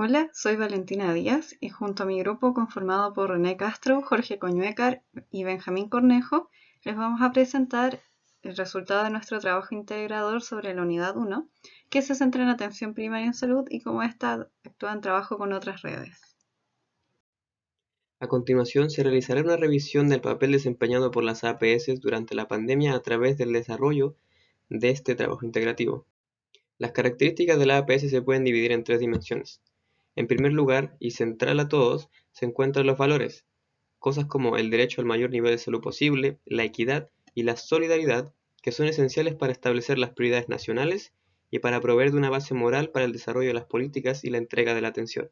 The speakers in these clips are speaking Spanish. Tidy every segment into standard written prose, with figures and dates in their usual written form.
Hola, soy Valentina Díaz y junto a mi grupo conformado por René Castro, Jorge Coñuecar y Benjamín Cornejo, les vamos a presentar el resultado de nuestro trabajo integrador sobre la unidad 1, que se centra en atención primaria en salud y cómo ésta actúa en trabajo con otras redes. A continuación, se realizará una revisión del papel desempeñado por las APS durante la pandemia a través del desarrollo de este trabajo integrativo. Las características de la APS se pueden dividir en tres dimensiones. En primer lugar, y central a todos, se encuentran los valores, cosas como el derecho al mayor nivel de salud posible, la equidad y la solidaridad, que son esenciales para establecer las prioridades nacionales y para proveer de una base moral para el desarrollo de las políticas y la entrega de la atención.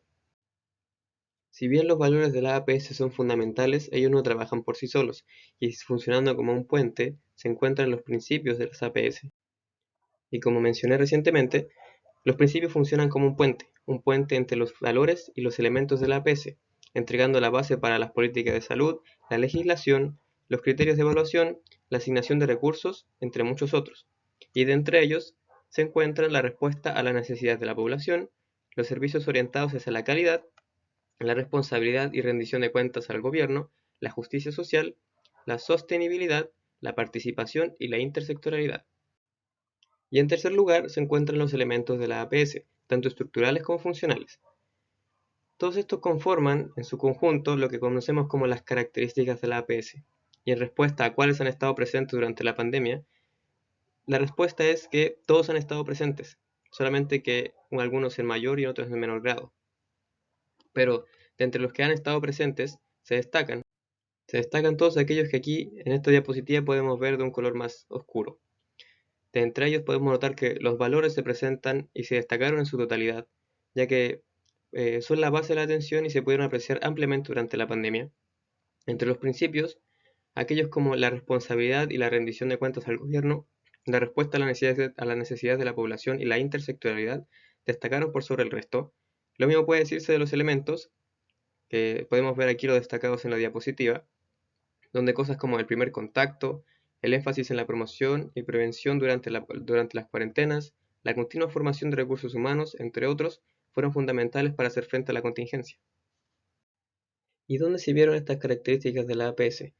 Si bien los valores de la APS son fundamentales, ellos no trabajan por sí solos, y funcionando como un puente, se encuentran los principios de las APS. Y como mencioné recientemente, los principios funcionan como un puente entre los valores y los elementos de la APS, entregando la base para las políticas de salud, la legislación, los criterios de evaluación, la asignación de recursos, entre muchos otros. Y de entre ellos se encuentran la respuesta a las necesidades de la población, los servicios orientados hacia la calidad, la responsabilidad y rendición de cuentas al gobierno, la justicia social, la sostenibilidad, la participación y la intersectorialidad. Y en tercer lugar se encuentran los elementos de la APS, tanto estructurales como funcionales. Todos estos conforman, en su conjunto, lo que conocemos como las características de la APS. Y en respuesta a cuáles han estado presentes durante la pandemia, la respuesta es que todos han estado presentes, solamente que algunos en mayor y otros en menor grado. Pero de entre los que han estado presentes, se destacan todos aquellos que aquí en esta diapositiva podemos ver de un color más oscuro. De entre ellos podemos notar que los valores se presentan y se destacaron en su totalidad, ya que son la base de la atención y se pudieron apreciar ampliamente durante la pandemia. Entre los principios, aquellos como la responsabilidad y la rendición de cuentas al gobierno, la respuesta a las necesidades de la población y la intersectorialidad destacaron por sobre el resto. Lo mismo puede decirse de los elementos, que podemos ver aquí los destacados en la diapositiva, donde cosas como el primer contacto, el énfasis en la promoción y prevención durante las cuarentenas, la continua formación de recursos humanos, entre otros, fueron fundamentales para hacer frente a la contingencia. ¿Y dónde se vieron estas características de la APS?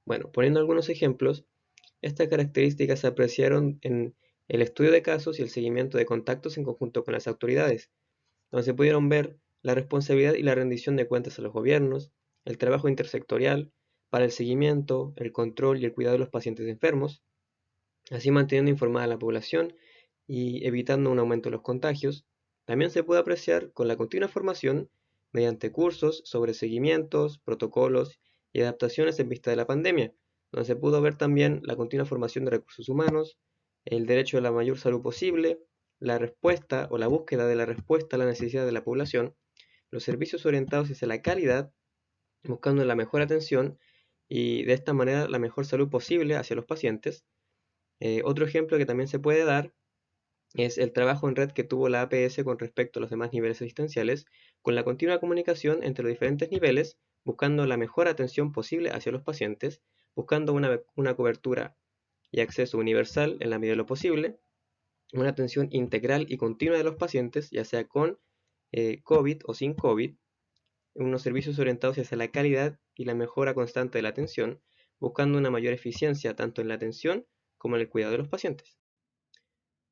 Bueno, poniendo algunos ejemplos, estas características se apreciaron en el estudio de casos y el seguimiento de contactos en conjunto con las autoridades, donde se pudieron ver la responsabilidad y la rendición de cuentas a los gobiernos, el trabajo intersectorial para el seguimiento, el control y el cuidado de los pacientes enfermos, así manteniendo informada a la población y evitando un aumento de los contagios. También se puede apreciar con la continua formación mediante cursos sobre seguimientos, protocolos y adaptaciones en vista de la pandemia, donde se pudo ver también la continua formación de recursos humanos, el derecho a la mayor salud posible, la respuesta o la búsqueda de la respuesta a la necesidad de la población, los servicios orientados hacia la calidad, buscando la mejor atención y de esta manera la mejor salud posible hacia los pacientes. Otro ejemplo que también se puede dar es el trabajo en red que tuvo la APS con respecto a los demás niveles asistenciales, con la continua comunicación entre los diferentes niveles, buscando la mejor atención posible hacia los pacientes, buscando una cobertura y acceso universal en la medida de lo posible, una atención integral y continua de los pacientes, ya sea con COVID o sin COVID, unos servicios orientados hacia la calidad y la mejora constante de la atención, buscando una mayor eficiencia tanto en la atención como en el cuidado de los pacientes.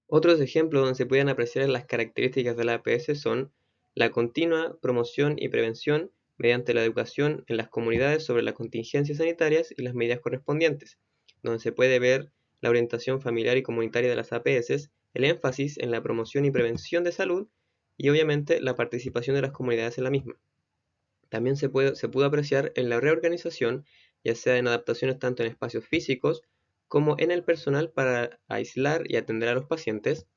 Otros ejemplos donde se pueden apreciar las características de la APS son la continua promoción y prevención mediante la educación en las comunidades sobre las contingencias sanitarias y las medidas correspondientes, donde se puede ver la orientación familiar y comunitaria de las APS, el énfasis en la promoción y prevención de salud y obviamente la participación de las comunidades en la misma. También se pudo apreciar en la reorganización, ya sea en adaptaciones tanto en espacios físicos como en el personal para aislar y atender a los pacientes,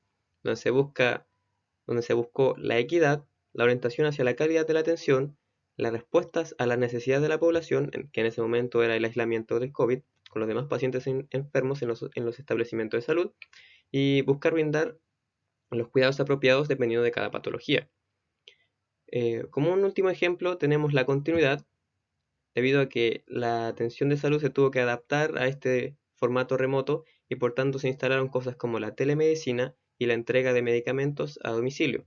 donde se buscó la equidad, la orientación hacia la calidad de la atención, las respuestas a las necesidades de la población, que en ese momento era el aislamiento del COVID, con los demás pacientes enfermos en los establecimientos de salud, y buscar brindar los cuidados apropiados dependiendo de cada patología. Como un último ejemplo tenemos la continuidad, debido a que la atención de salud se tuvo que adaptar a este formato remoto y por tanto se instalaron cosas como la telemedicina y la entrega de medicamentos a domicilio.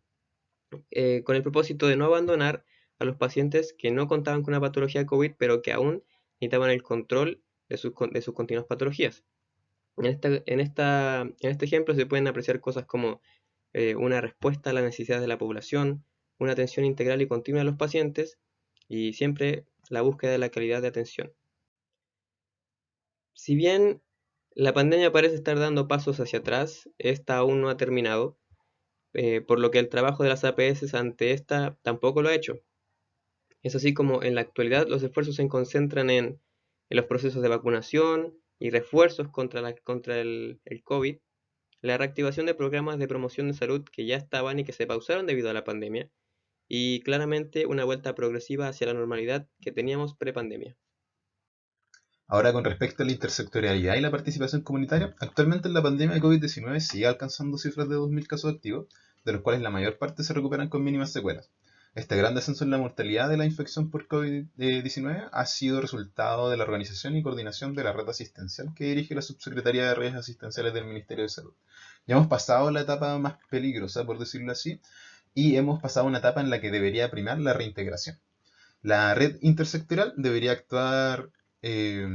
con el propósito de no abandonar a los pacientes que no contaban con una patología COVID, pero que aún necesitaban el control de sus continuas patologías. En este ejemplo se pueden apreciar cosas como una respuesta a las necesidades de la población, una atención integral y continua a los pacientes y siempre la búsqueda de la calidad de atención. Si bien la pandemia parece estar dando pasos hacia atrás, esta aún no ha terminado, por lo que el trabajo de las APS ante esta tampoco lo ha hecho. Es así como en la actualidad los esfuerzos se concentran en los procesos de vacunación y refuerzos contra el COVID, la reactivación de programas de promoción de salud que ya estaban y que se pausaron debido a la pandemia, y claramente una vuelta progresiva hacia la normalidad que teníamos pre-pandemia. Ahora, con respecto a la intersectorialidad y la participación comunitaria, actualmente en la pandemia de COVID-19 sigue alcanzando cifras de 2.000 casos activos, de los cuales la mayor parte se recuperan con mínimas secuelas. Este gran descenso en la mortalidad de la infección por COVID-19 ha sido resultado de la organización y coordinación de la red asistencial que dirige la Subsecretaría de Redes Asistenciales del Ministerio de Salud. Ya hemos pasado la etapa más peligrosa, por decirlo así, y hemos pasado una etapa en la que debería primar la reintegración. La red intersectorial debería actuar eh,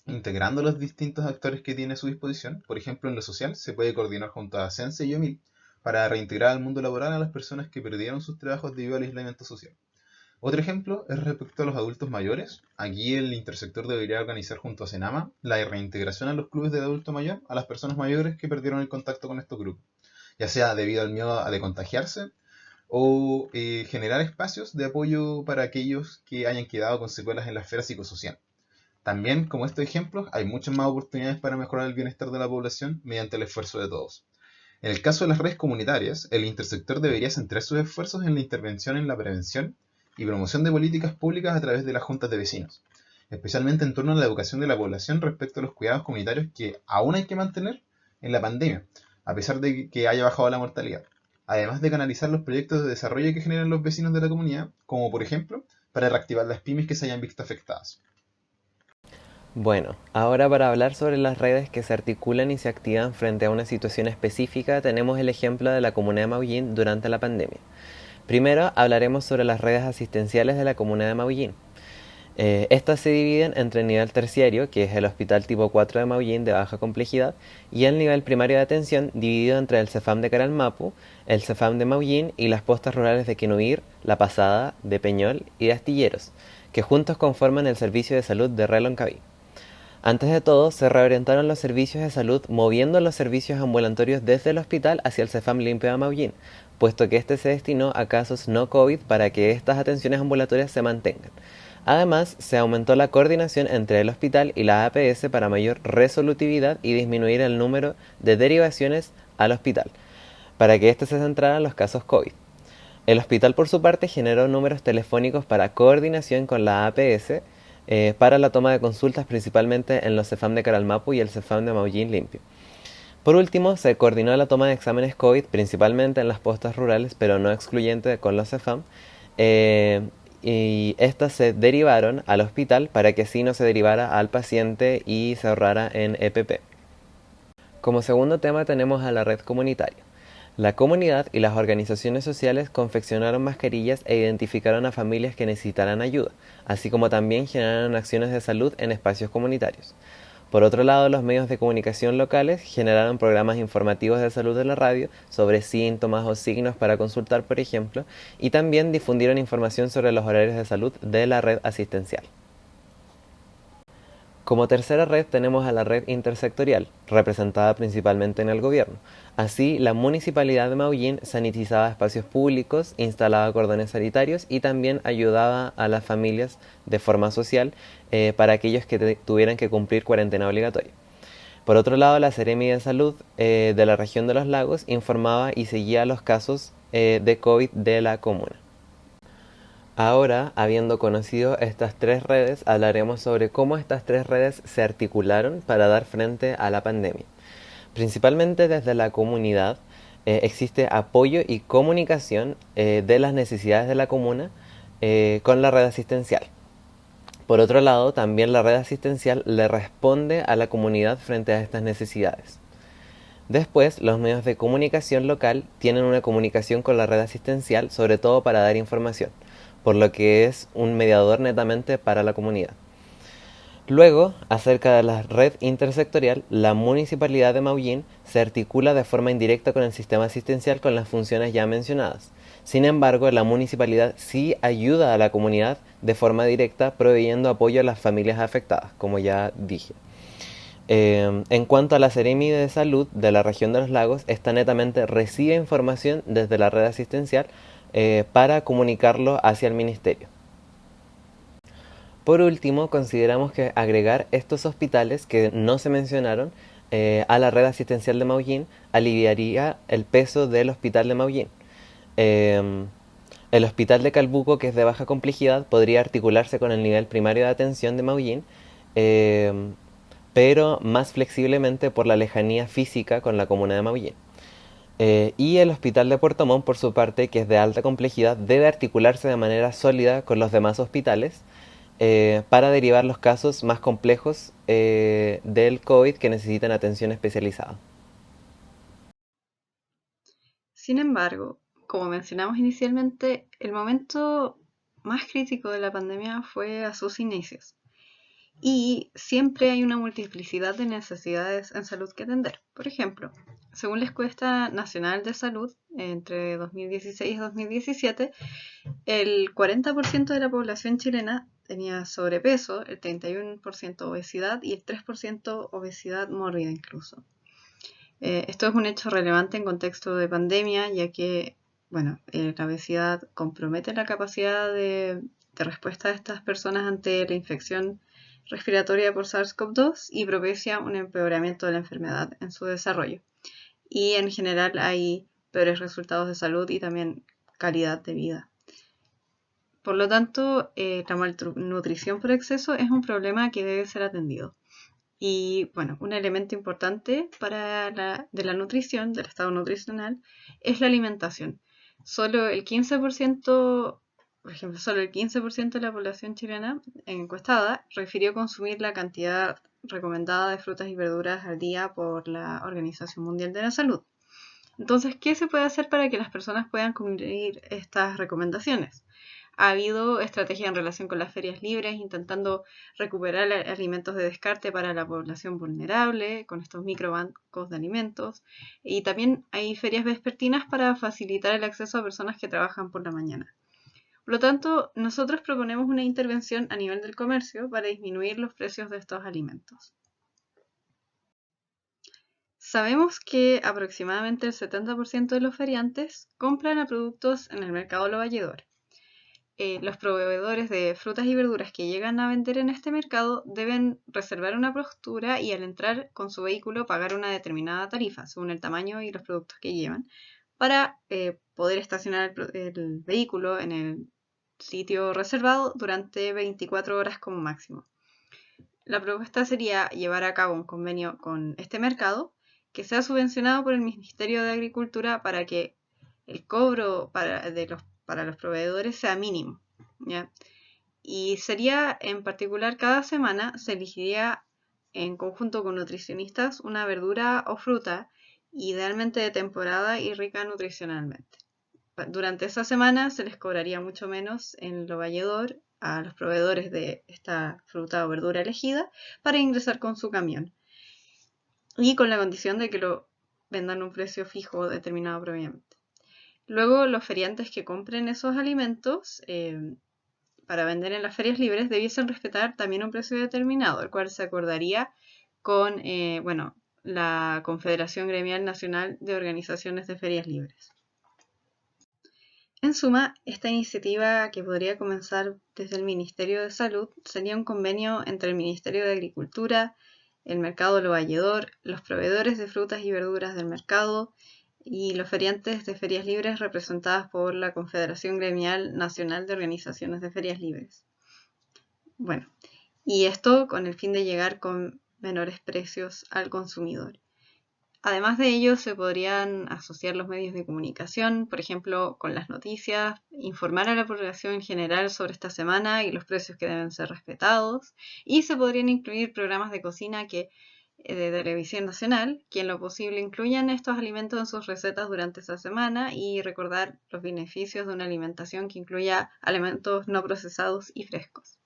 integrando los distintos actores que tiene a su disposición. Por ejemplo, en lo social se puede coordinar junto a Sense y OMIL para reintegrar al mundo laboral a las personas que perdieron sus trabajos debido al aislamiento social. Otro ejemplo es respecto a los adultos mayores. Aquí el intersector debería organizar junto a Senama la reintegración a los clubes de adulto mayor a las personas mayores que perdieron el contacto con estos grupos, ya sea debido al miedo a de contagiarse o generar espacios de apoyo para aquellos que hayan quedado con secuelas en la esfera psicosocial. También, como estos ejemplos, hay muchas más oportunidades para mejorar el bienestar de la población mediante el esfuerzo de todos. En el caso de las redes comunitarias, el intersector debería centrar sus esfuerzos en la intervención en la prevención y promoción de políticas públicas a través de las juntas de vecinos, especialmente en torno a la educación de la población respecto a los cuidados comunitarios que aún hay que mantener en la pandemia, a pesar de que haya bajado la mortalidad, además de canalizar los proyectos de desarrollo que generan los vecinos de la comunidad, como por ejemplo, para reactivar las pymes que se hayan visto afectadas. Bueno, ahora para hablar sobre las redes que se articulan y se activan frente a una situación específica, tenemos el ejemplo de la comuna de Maullín durante la pandemia. Primero hablaremos sobre las redes asistenciales de la comuna de Maullín. Estas se dividen entre el nivel terciario, que es el Hospital Tipo 4 de Maullín de baja complejidad, y el nivel primario de atención, dividido entre el CEFAM de Caralmapu, el CEFAM de Maullín y las postas rurales de Quenuir, La Pasada, de Peñol y de Astilleros, que juntos conforman el servicio de salud de Reloncaví. Antes de todo, se reorientaron los servicios de salud moviendo los servicios ambulatorios desde el hospital hacia el CEFAM Limpio de Maullín, puesto que este se destinó a casos no COVID para que estas atenciones ambulatorias se mantengan. Además, se aumentó la coordinación entre el hospital y la APS para mayor resolutividad y disminuir el número de derivaciones al hospital, para que éste se centrara en los casos COVID. El hospital, por su parte, generó números telefónicos para coordinación con la APS para la toma de consultas principalmente en los CEFAM de Caralmapu y el CEFAM de Maullín Limpio. Por último, se coordinó la toma de exámenes COVID principalmente en las postas rurales, pero no excluyente con los CEFAM, y estas se derivaron al hospital para que así no se derivara al paciente y se ahorrara en EPP. Como segundo tema tenemos a la red comunitaria. La comunidad y las organizaciones sociales confeccionaron mascarillas e identificaron a familias que necesitaran ayuda, así como también generaron acciones de salud en espacios comunitarios. Por otro lado, los medios de comunicación locales generaron programas informativos de salud de la radio sobre síntomas o signos para consultar, por ejemplo, y también difundieron información sobre los horarios de salud de la red asistencial. Como tercera red tenemos a la red intersectorial, representada principalmente en el gobierno. Así, la Municipalidad de Maullín sanitizaba espacios públicos, instalaba cordones sanitarios y también ayudaba a las familias de forma social para aquellos que tuvieran que cumplir cuarentena obligatoria. Por otro lado, la Seremi de Salud de la región de los lagos informaba y seguía los casos de COVID de la comuna. Ahora, habiendo conocido estas tres redes, hablaremos sobre cómo estas tres redes se articularon para dar frente a la pandemia. Principalmente desde la comunidad existe apoyo y comunicación de las necesidades de la comuna con la red asistencial. Por otro lado, también la red asistencial le responde a la comunidad frente a estas necesidades. Después, los medios de comunicación local tienen una comunicación con la red asistencial, sobre todo para dar información, por lo que es un mediador netamente para la comunidad. Luego, acerca de la red intersectorial, la Municipalidad de Maullín se articula de forma indirecta con el sistema asistencial con las funciones ya mencionadas. Sin embargo, la municipalidad sí ayuda a la comunidad de forma directa, proveyendo apoyo a las familias afectadas, como ya dije. En cuanto a la Seremi de Salud de la región de los lagos, esta netamente recibe información desde la red asistencial para comunicarlo hacia el ministerio. Por último, consideramos que agregar estos hospitales que no se mencionaron a la red asistencial de Maullín aliviaría el peso del hospital de Maullín. El hospital de Calbuco, que es de baja complejidad, podría articularse con el nivel primario de atención de Maullín, pero más flexiblemente por la lejanía física con la comuna de Maullín. Y el hospital de Puerto Montt, por su parte, que es de alta complejidad, debe articularse de manera sólida con los demás hospitales para derivar los casos más complejos del COVID que necesitan atención especializada. Sin embargo, como mencionamos inicialmente, el momento más crítico de la pandemia fue a sus inicios. Y siempre hay una multiplicidad de necesidades en salud que atender. Por ejemplo, según la encuesta nacional de salud, entre 2016 y 2017, el 40% de la población chilena tenía sobrepeso, el 31% obesidad y el 3% obesidad mórbida incluso. Esto es un hecho relevante en contexto de pandemia, ya que la obesidad compromete la capacidad de respuesta de estas personas ante la infección respiratoria por SARS-CoV-2 y propicia un empeoramiento de la enfermedad en su desarrollo. Y en general hay peores resultados de salud y también calidad de vida. Por lo tanto, la malnutrición por exceso es un problema que debe ser atendido. Y un elemento importante de la nutrición, del estado nutricional, es la alimentación. Solo el 15%, por ejemplo, solo el 15% de la población chilena encuestada refirió consumir la cantidad recomendada de frutas y verduras al día por la Organización Mundial de la Salud. Entonces, ¿qué se puede hacer para que las personas puedan cumplir estas recomendaciones? Ha habido estrategias en relación con las ferias libres, intentando recuperar alimentos de descarte para la población vulnerable, con estos microbancos de alimentos. Y también hay ferias vespertinas para facilitar el acceso a personas que trabajan por la mañana. Por lo tanto, nosotros proponemos una intervención a nivel del comercio para disminuir los precios de estos alimentos. Sabemos que aproximadamente el 70% de los feriantes compran a productos en el mercado Lo Valledor. Los proveedores de frutas y verduras que llegan a vender en este mercado deben reservar una postura y al entrar con su vehículo pagar una determinada tarifa según el tamaño y los productos que llevan para poder estacionar el vehículo en el sitio reservado durante 24 horas como máximo. La propuesta sería llevar a cabo un convenio con este mercado que sea subvencionado por el Ministerio de Agricultura para que el cobro para los proveedores sea mínimo, ¿ya? Y sería, en particular, cada semana se elegiría en conjunto con nutricionistas una verdura o fruta, idealmente de temporada y rica nutricionalmente. Durante esa semana se les cobraría mucho menos en Lo Valledor a los proveedores de esta fruta o verdura elegida para ingresar con su camión y con la condición de que lo vendan a un precio fijo determinado previamente. Luego, los feriantes que compren esos alimentos para vender en las ferias libres debiesen respetar también un precio determinado, el cual se acordaría con la Confederación Gremial Nacional de Organizaciones de Ferias Libres. En suma, esta iniciativa, que podría comenzar desde el Ministerio de Salud, sería un convenio entre el Ministerio de Agricultura, el Mercado Lo Valledor, los proveedores de frutas y verduras del mercado y los feriantes de ferias libres representadas por la Confederación Gremial Nacional de Organizaciones de Ferias Libres. Y esto con el fin de llegar con menores precios al consumidor. Además de ello, se podrían asociar los medios de comunicación, por ejemplo, con las noticias, informar a la población en general sobre esta semana y los precios que deben ser respetados, y se podrían incluir programas de cocina que de Televisión Nacional, que en lo posible incluyan estos alimentos en sus recetas durante esa semana y recordar los beneficios de una alimentación que incluya alimentos no procesados y frescos.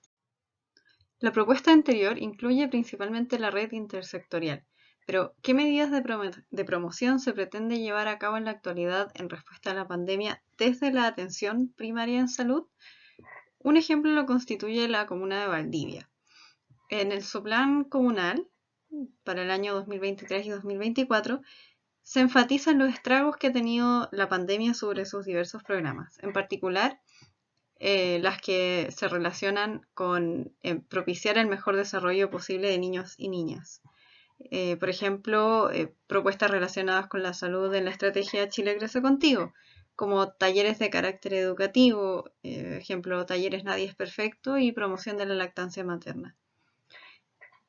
La propuesta anterior incluye principalmente la red intersectorial, pero ¿qué medidas de promoción se pretende llevar a cabo en la actualidad en respuesta a la pandemia desde la atención primaria en salud? Un ejemplo lo constituye la comuna de Valdivia. En el Soplan comunal, para el año 2023 y 2024, se enfatizan los estragos que ha tenido la pandemia sobre sus diversos programas, en particular las que se relacionan con propiciar el mejor desarrollo posible de niños y niñas. Por ejemplo, propuestas relacionadas con la salud en la estrategia Chile Crece Contigo, como talleres de carácter educativo, ejemplo, talleres Nadie es Perfecto y promoción de la lactancia materna.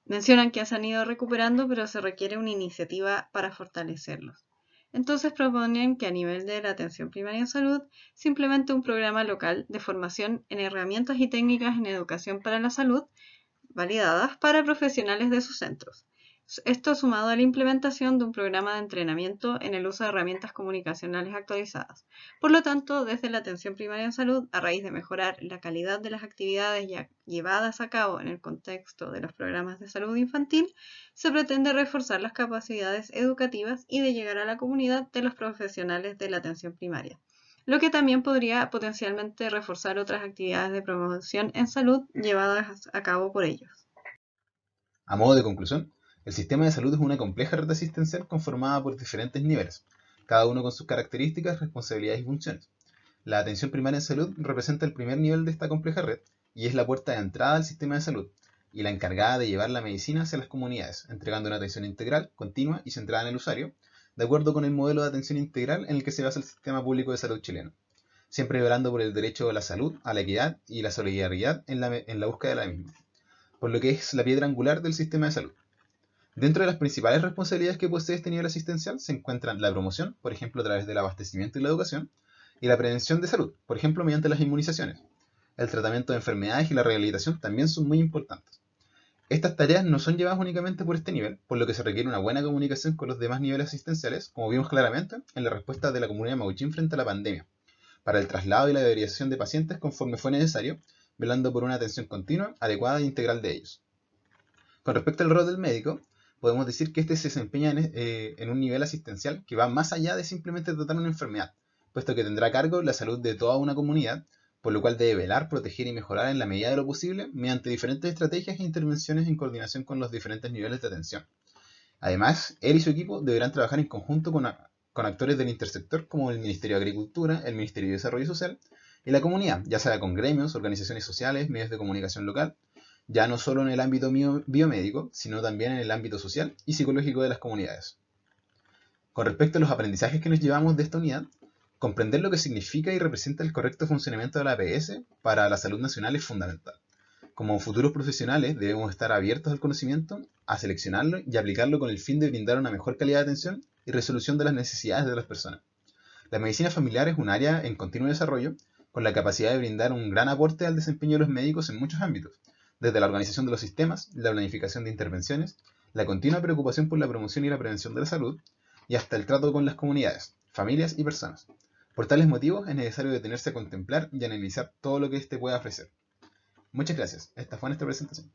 Mencionan que se han ido recuperando, pero se requiere una iniciativa para fortalecerlos. Entonces proponen que a nivel de la atención primaria en salud se implemente un programa local de formación en herramientas y técnicas en educación para la salud validadas para profesionales de sus centros. Esto sumado a la implementación de un programa de entrenamiento en el uso de herramientas comunicacionales actualizadas. Por lo tanto, desde la atención primaria en salud, a raíz de mejorar la calidad de las actividades ya llevadas a cabo en el contexto de los programas de salud infantil, se pretende reforzar las capacidades educativas y de llegar a la comunidad de los profesionales de la atención primaria, lo que también podría potencialmente reforzar otras actividades de promoción en salud llevadas a cabo por ellos. A modo de conclusión, el sistema de salud es una compleja red asistencial conformada por diferentes niveles, cada uno con sus características, responsabilidades y funciones. La atención primaria en salud representa el primer nivel de esta compleja red y es la puerta de entrada al sistema de salud y la encargada de llevar la medicina hacia las comunidades, entregando una atención integral, continua y centrada en el usuario, de acuerdo con el modelo de atención integral en el que se basa el sistema público de salud chileno, siempre velando por el derecho a la salud, a la equidad y la solidaridad en la búsqueda de la misma, por lo que es la piedra angular del sistema de salud. Dentro de las principales responsabilidades que posee este nivel asistencial se encuentran la promoción, por ejemplo a través del abastecimiento y la educación, y la prevención de salud, por ejemplo mediante las inmunizaciones. El tratamiento de enfermedades y la rehabilitación también son muy importantes. Estas tareas no son llevadas únicamente por este nivel, por lo que se requiere una buena comunicación con los demás niveles asistenciales, como vimos claramente en la respuesta de la comunidad Maullín frente a la pandemia, para el traslado y la derivación de pacientes conforme fue necesario, velando por una atención continua, adecuada e integral de ellos. Con respecto al rol del médico, podemos decir que este se desempeña en un nivel asistencial que va más allá de simplemente tratar una enfermedad, puesto que tendrá a cargo la salud de toda una comunidad, por lo cual debe velar, proteger y mejorar en la medida de lo posible mediante diferentes estrategias e intervenciones en coordinación con los diferentes niveles de atención. Además, él y su equipo deberán trabajar en conjunto con actores del intersector como el Ministerio de Agricultura, el Ministerio de Desarrollo Social y la comunidad, ya sea con gremios, organizaciones sociales, medios de comunicación local, ya no solo en el ámbito biomédico, sino también en el ámbito social y psicológico de las comunidades. Con respecto a los aprendizajes que nos llevamos de esta unidad, comprender lo que significa y representa el correcto funcionamiento de la APS para la salud nacional es fundamental. Como futuros profesionales debemos estar abiertos al conocimiento, a seleccionarlo y aplicarlo con el fin de brindar una mejor calidad de atención y resolución de las necesidades de las personas. La medicina familiar es un área en continuo desarrollo, con la capacidad de brindar un gran aporte al desempeño de los médicos en muchos ámbitos, desde la organización de los sistemas, la planificación de intervenciones, la continua preocupación por la promoción y la prevención de la salud, y hasta el trato con las comunidades, familias y personas. Por tales motivos es necesario detenerse a contemplar y analizar todo lo que éste pueda ofrecer. Muchas gracias. Esta fue nuestra presentación.